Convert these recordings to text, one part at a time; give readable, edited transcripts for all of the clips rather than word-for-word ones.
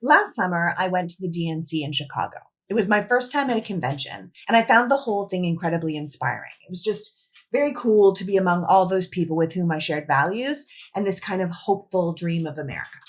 Last summer, I went to the DNC in Chicago. It was my first time at a convention, and I found the whole thing incredibly inspiring. It was just very cool to be among all those people with whom I shared values and this kind of hopeful dream of America.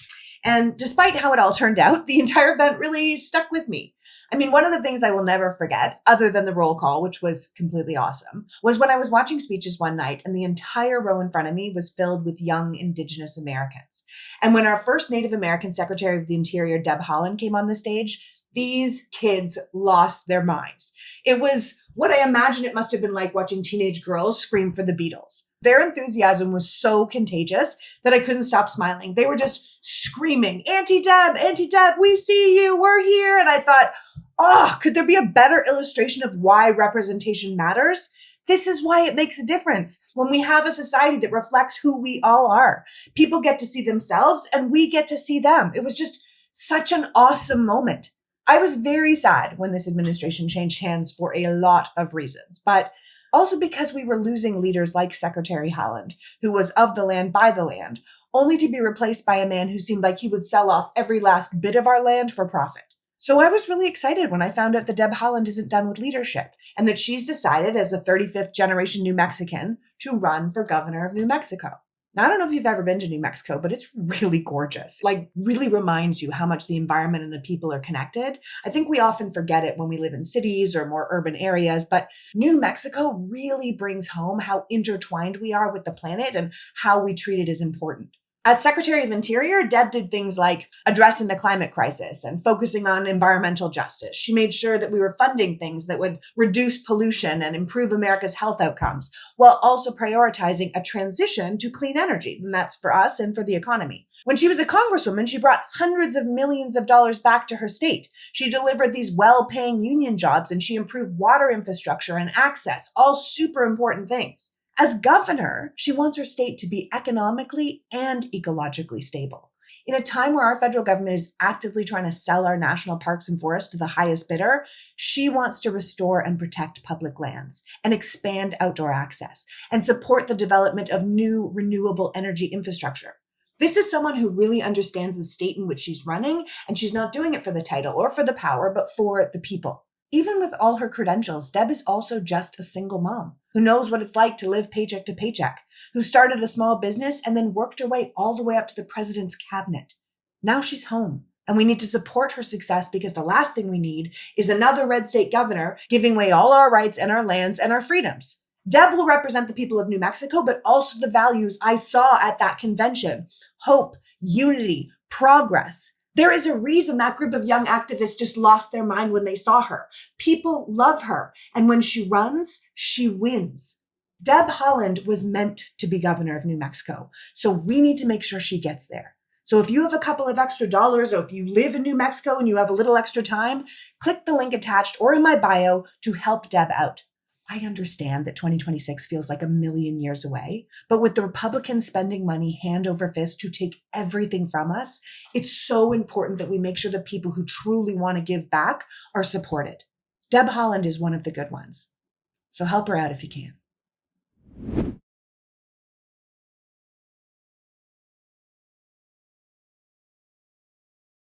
And despite how it all turned out, the entire event really stuck with me. I mean, one of the things I will never forget, other than the roll call, which was completely awesome, was when I was watching speeches one night and the entire row in front of me was filled with young Indigenous Americans. And when our first Native American Secretary of the Interior, Deb Haaland, came on the stage, these kids lost their minds. It was what I imagine it must have been like watching teenage girls scream for the Beatles. Their enthusiasm was so contagious that I couldn't stop smiling. They were just screaming, Auntie Deb, we see you, we're here. And I thought, oh, could there be a better illustration of why representation matters? This is why it makes a difference. When we have a society that reflects who we all are, people get to see themselves and we get to see them. It was just such an awesome moment. I was very sad when this administration changed hands for a lot of reasons, but also because we were losing leaders like Secretary Haaland, who was of the land by the land, only to be replaced by a man who seemed like he would sell off every last bit of our land for profit. So I was really excited when I found out that Deb Haaland isn't done with leadership and that she's decided as a 35th generation New Mexican to run for governor of New Mexico. Now, I don't know if you've ever been to New Mexico, but it's really gorgeous. Like, really reminds you how much the environment and the people are connected. I think we often forget it when we live in cities or more urban areas, but New Mexico really brings home how intertwined we are with the planet and how we treat it as important. As Secretary of Interior, Deb did things like addressing the climate crisis and focusing on environmental justice. She made sure that we were funding things that would reduce pollution and improve America's health outcomes, while also prioritizing a transition to clean energy. And that's for us and for the economy. When she was a congresswoman, she brought hundreds of millions of dollars back to her state. She delivered these well-paying union jobs and she improved water infrastructure and access, all super important things. As governor, she wants her state to be economically and ecologically stable. In a time where our federal government is actively trying to sell our national parks and forests to the highest bidder, she wants to restore and protect public lands and expand outdoor access and support the development of new renewable energy infrastructure. This is someone who really understands the state in which she's running, and she's not doing it for the title or for the power, but for the people. Even with all her credentials, Deb is also just a single mom who knows what it's like to live paycheck to paycheck, who started a small business and then worked her way all the way up to the president's cabinet. Now she's home, and we need to support her success because the last thing we need is another red state governor giving away all our rights and our lands and our freedoms. Deb will represent the people of New Mexico, but also the values I saw at that convention: hope, unity, progress. There is a reason that group of young activists just lost their mind when they saw her. People love her, and when she runs, she wins. Deb Haaland was meant to be governor of New Mexico, so we need to make sure she gets there. So if you have a couple of extra dollars, or if you live in New Mexico and you have a little extra time, click the link attached or in my bio to help Deb out. I understand that 2026 feels like a million years away, but with the Republicans spending money hand over fist to take everything from us, it's so important that we make sure the people who truly want to give back are supported. Deb Haaland is one of the good ones. So help her out if you can.